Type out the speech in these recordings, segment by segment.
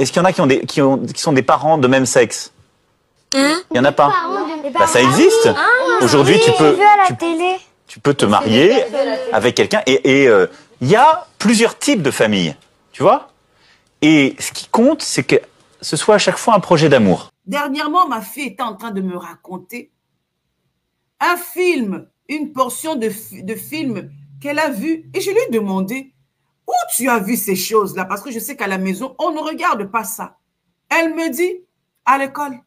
est-ce qu'il y en a qui sont des parents de même sexe? Hein? Il y en a pas. Bah, ça existe. Aujourd'hui, tu peux te marier avec quelqu'un et il y a plusieurs types de familles, tu vois. Et ce qui compte, c'est que ce soit à chaque fois un projet d'amour. Dernièrement, ma fille était en train de me raconter un film, une portion de film qu'elle a vu. Et je lui ai demandé, où tu as vu ces choses-là? Parce que je sais qu'à la maison, on ne regarde pas ça. Elle me dit, à l'école.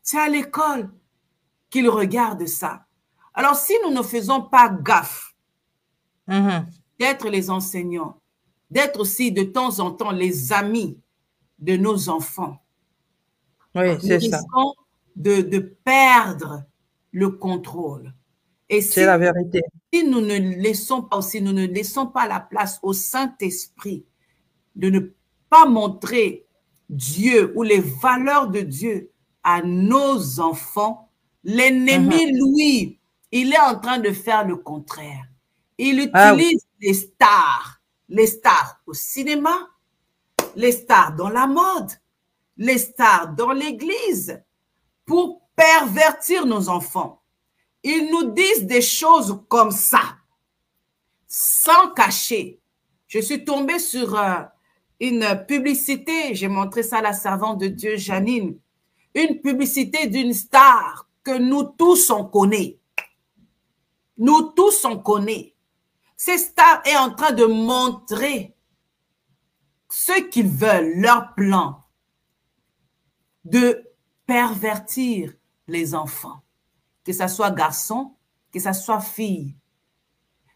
C'est à l'école qu'ils regardent ça. Alors, si nous ne faisons pas gaffe d'être les enseignants, d'être aussi de temps en temps les amis de nos enfants, oui, nous risquons de perdre le contrôle. Et c'est la vérité. Si nous ne laissons pas aussi, nous ne laissons pas la place au Saint-Esprit de ne pas montrer Dieu ou les valeurs de Dieu à nos enfants, l'ennemi, lui, il est en train de faire le contraire. Il utilise les stars au cinéma, les stars dans la mode, les stars dans l'église, pour pervertir nos enfants. Ils nous disent des choses comme ça, sans cacher. Je suis tombée sur une publicité, j'ai montré ça à la servante de Dieu, Janine, une publicité d'une star que nous tous on connaît. Nous tous on connaît. Cette star est en train de montrer ce qu'ils veulent, leur plan de pervertir les enfants, que ce soit garçon, que ce soit fille,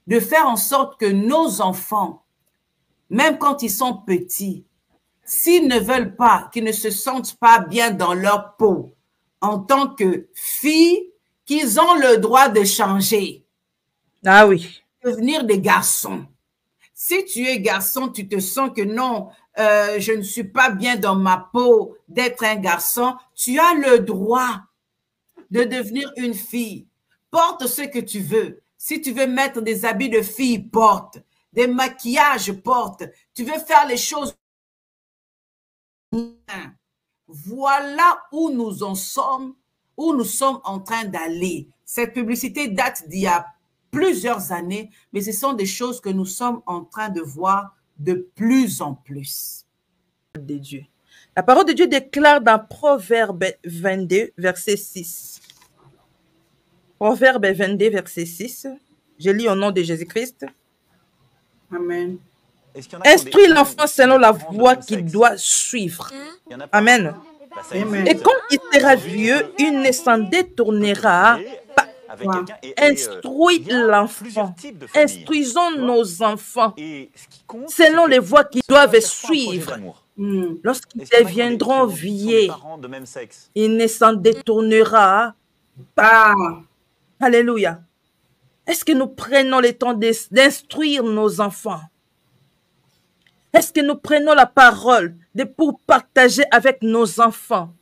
de faire en sorte que nos enfants, même quand ils sont petits, s'ils ne veulent pas, qu'ils ne se sentent pas bien dans leur peau en tant que filles, qu'ils ont le droit de changer. Ah oui. Devenir des garçons. Si tu es garçon, tu te sens que non, je ne suis pas bien dans ma peau d'être un garçon, tu as le droit de devenir une fille. Porte ce que tu veux. Si tu veux mettre des habits de fille, porte. Des maquillages, porte. Tu veux faire les choses. Voilà où nous en sommes, où nous sommes en train d'aller. Cette publicité date d'il y a plusieurs années, mais ce sont des choses que nous sommes en train de voir de plus en plus. De Dieu. La parole de Dieu déclare dans Proverbe 22, verset 6. Proverbe 22, verset 6. Je lis au nom de Jésus-Christ. Amen. Instruis l'enfant selon la voie qu'il doit suivre. Amen. Amen. Et quand il sera vieux, il ne s'en détournera pas. Instruis l'enfant. Instruisons nos enfants selon les voies qu'ils doivent suivre. Lorsqu'ils deviendront vieux, il ne s'en détournera pas. Alléluia. Est-ce que nous prenons le temps d'instruire nos enfants? Est-ce que nous prenons la parole pour partager avec nos enfants?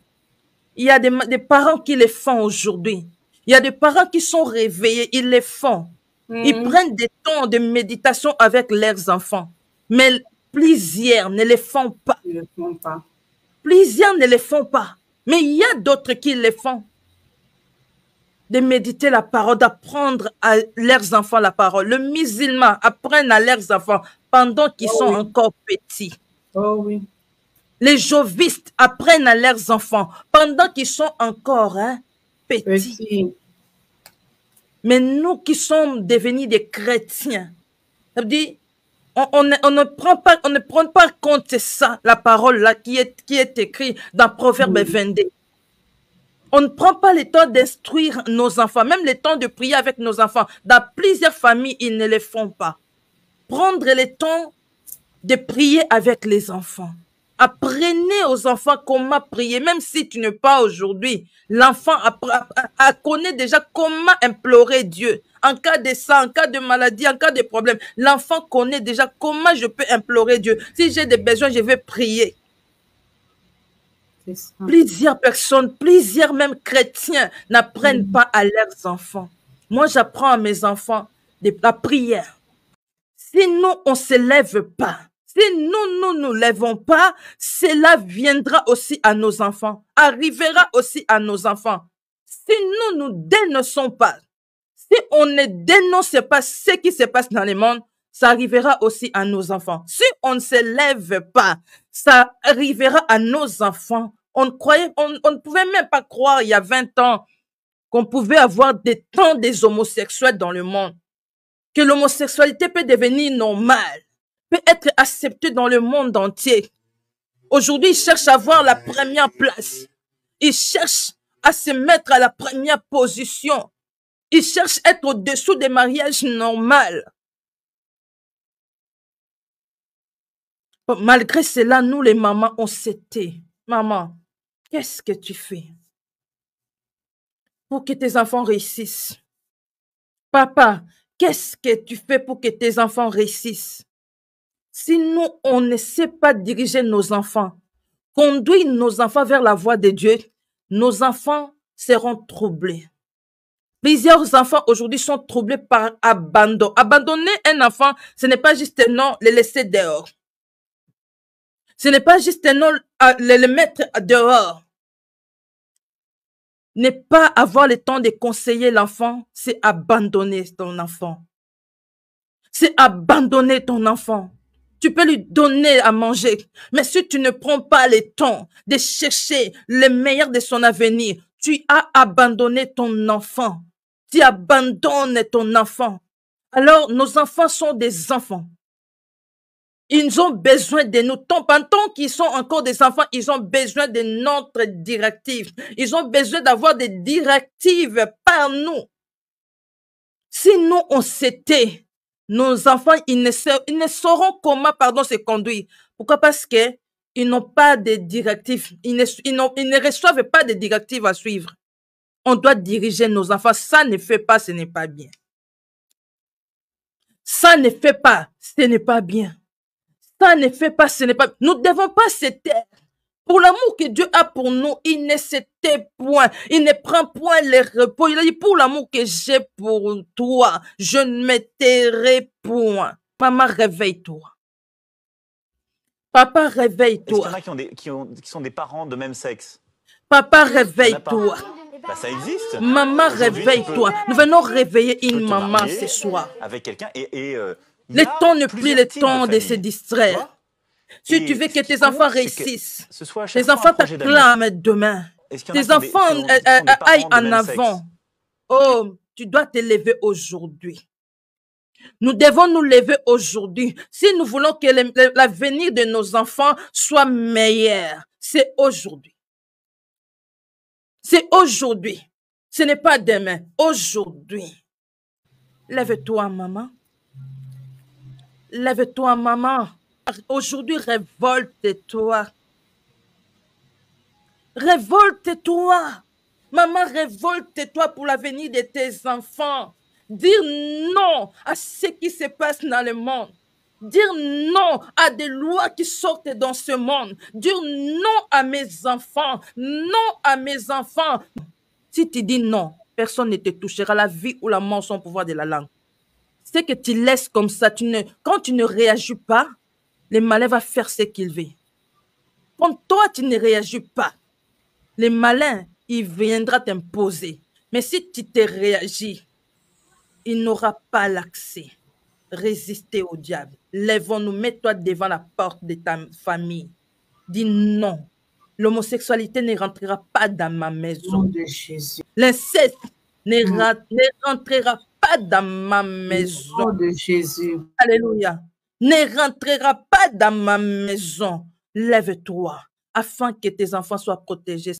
Il y a des parents qui le font aujourd'hui. Il y a des parents qui sont réveillés, ils le font. Ils prennent des temps de méditation avec leurs enfants. Mais plusieurs ne le font pas. Plusieurs ne le font pas. Mais il y a d'autres qui le font. De méditer la parole, d'apprendre à leurs enfants la parole. Le musulman apprend à leurs enfants pendant qu'ils sont encore petits. Oh oui. Les jovistes apprennent à leurs enfants pendant qu'ils sont encore petits. Mais nous qui sommes devenus des chrétiens, ça veut dire, on ne prend pas compte ça, la parole là qui est écrite dans Proverbe 22. On ne prend pas le temps d'instruire nos enfants, même le temps de prier avec nos enfants. Dans plusieurs familles, ils ne le font pas. Prendre le temps de prier avec les enfants. Apprenez aux enfants comment prier, même si tu n'es pas aujourd'hui. L'enfant connaît déjà comment implorer Dieu. En cas de ça, en cas de maladie, en cas de problème, l'enfant connaît déjà comment je peux implorer Dieu. Si j'ai des besoins, je vais prier. Plusieurs personnes, plusieurs même chrétiens n'apprennent pas à leurs enfants. Moi, j'apprends à mes enfants la prière. Si nous, on ne se lève pas, Si nous ne lèvons pas, cela viendra aussi à nos enfants, arrivera aussi à nos enfants. Si nous dénonçons pas, si on ne dénonce pas ce qui se passe dans le monde, ça arrivera aussi à nos enfants. Si on ne se lève pas, ça arrivera à nos enfants. On ne pouvait même pas croire il y a 20 ans qu'on pouvait avoir tant des homosexuels dans le monde, que l'homosexualité peut devenir normale, peut être acceptée dans le monde entier. Aujourd'hui, ils cherchent à avoir la première place. Ils cherchent à se mettre à la première position. Ils cherchent à être au-dessous des mariages normaux. Malgré cela, nous les mamans, on s'était. Maman, qu'est-ce que tu fais pour que tes enfants réussissent? Papa, qu'est-ce que tu fais pour que tes enfants réussissent? Si nous, on ne sait pas diriger nos enfants, conduire nos enfants vers la voie de Dieu, nos enfants seront troublés. Plusieurs enfants aujourd'hui sont troublés par abandon. Abandonner un enfant, ce n'est pas juste un nom, le laisser dehors. Ce n'est pas juste un nom, le mettre dehors. Ne pas avoir le temps de conseiller l'enfant, c'est abandonner ton enfant. C'est abandonner ton enfant. Tu peux lui donner à manger, mais si tu ne prends pas le temps de chercher le meilleur de son avenir, tu as abandonné ton enfant. Tu abandonnes ton enfant. Alors, nos enfants sont des enfants. Ils ont besoin de nous. Tant qu'ils sont encore des enfants, ils ont besoin de notre directive. Ils ont besoin d'avoir des directives par nous. Si nous, on s'était, nos enfants, ils ne sauront comment, se conduire. Pourquoi? Parce que ils n'ont pas de directives. Ils ne reçoivent pas de directives à suivre. On doit diriger nos enfants. Ça ne fait pas, ce n'est pas bien. Ça ne fait pas, ce n'est pas bien. Ça ne fait pas, ce n'est pas... Nous ne devons pas se taire. Pour l'amour que Dieu a pour nous, il ne se tait point. Il ne prend point les repos. Il a dit, pour l'amour que j'ai pour toi, je ne me tairai point. Maman, réveille-toi. Papa, réveille-toi. Est-ce qu'il y en a qui sont des parents de même sexe? Papa, réveille-toi. Bah, ça existe. Maman, réveille-toi. Nous venons réveiller une maman ce soir. Avec quelqu'un le temps n'est plus le temps de se distraire. Si tu veux que tes enfants réussissent, tes enfants t'acclament demain. Tes enfants aillent en avant. Oh, tu dois te lever aujourd'hui. Nous devons nous lever aujourd'hui. Si nous voulons que l'avenir de nos enfants soit meilleur, c'est aujourd'hui. C'est aujourd'hui. Ce n'est pas demain. Aujourd'hui. Lève-toi, maman. Lève-toi, maman. Aujourd'hui, révolte-toi. Révolte-toi. Maman, révolte-toi pour l'avenir de tes enfants. Dire non à ce qui se passe dans le monde. Dire non à des lois qui sortent dans ce monde. Dire non à mes enfants. Non à mes enfants. Si tu dis non, personne ne te touchera. La vie ou la mort sont au pouvoir de la langue. C'est que tu laisses comme ça. Quand tu ne réagis pas, le malin va faire ce qu'il veut. Quand toi, tu ne réagis pas, le malin, il viendra t'imposer. Mais si tu te réagis, il n'aura pas l'accès. Résister au diable. Lèvons-nous, mets-toi devant la porte de ta famille. Dis non. L'homosexualité ne rentrera pas dans ma maison. L'inceste ne rentrera pas dans ma maison. Au nom de Jésus. Alléluia. Ne rentrera pas dans ma maison. Lève-toi afin que tes enfants soient protégés.